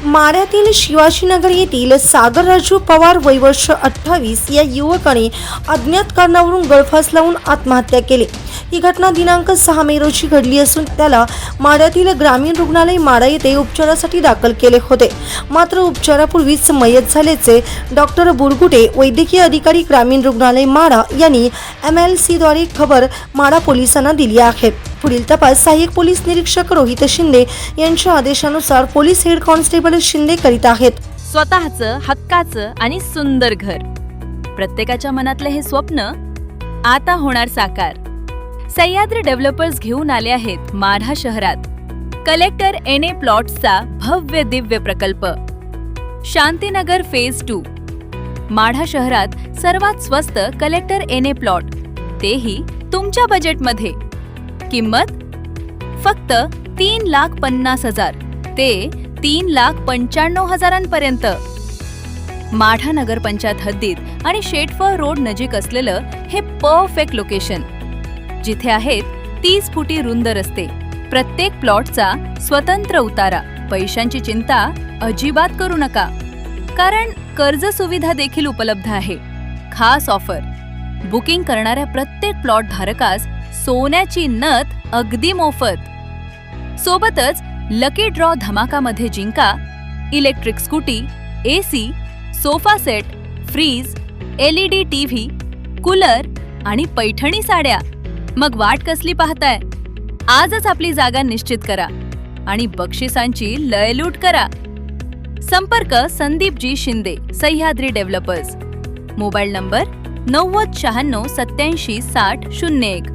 माढ्यातील शिवाजीनगर येथील सागर राजू पवार वय वर्ष 28 या युवकाने अज्ञात कारणावरून गळफास लावून आत्महत्या केली। ही घटना दिनांक 6 मे रोजी घडली असून त्याला माढ्यातील ग्रामीण रुग्णालय माढा येथे उपचारासाठी दाखल केले होते। मात्र उपचारापूर्वीच मयत झाल्याचे डॉक्टर बुरगुटे वैद्यकीय अधिकारी ग्रामीण रुग्णालय माढा यांनी MLC द्वारे खबर माढा पोलिसांना दिली आहे। पुढील तपास सहाय्यक पोलीस निरीक्षक रोहित शिंदे यांच्या आदेशानुसार पोलीस हेड कॉन्स्टेबल शिंदे करीत आहेत। स्वतःचं हक्काचं आणि सुंदर घर, प्रत्येकाच्या मनातले हे स्वप्न आता होणार साकार। सह्याद्री डेव्हलपर्स घेऊन आले आहेत माढा शहरात कलेक्टर NA प्लॉट्सचा भव्य दिव्य प्रकल्प शांतीनगर फेज 2। माढा शहरात सर्वात स्वस्त कलेक्टर NA प्लॉट, तेही तुमच्या बजेटमध्ये। किंमत फक्त 3,50,000 ते 3,95,000 पर्यंत। माढा नगरपंचायत हद्दीत आणि शेटफळ रोड नजीक असलेलं हे परफेक्ट लोकेशन, जिथे आहेत 30 फुटी रुंद रस्ते, प्रत्येक प्लॉटचा स्वतंत्र उतारा। पैशांची चिंता अजिबात करू नका, कारण कर्ज सुविधा देखील उपलब्ध आहे। खास ऑफर, बुकिंग करणाऱ्या प्रत्येक प्लॉट धारकास सोन्याची नथ अगदी मोफत। सोबतच लकी ड्रॉ धमाकामध्ये जिंका electric scooty, AC, sofa set, fridge, LED TV, cooler आणि पैठणी साड्या। मग वाट कसली पाहताय? आजच आपली जागा निश्चित करा आणि बक्षिसांची लयलूट करा। संपर्क Sandeep ji Shinde, Sahyadri developers. Mobile number 90 96 87 60 01।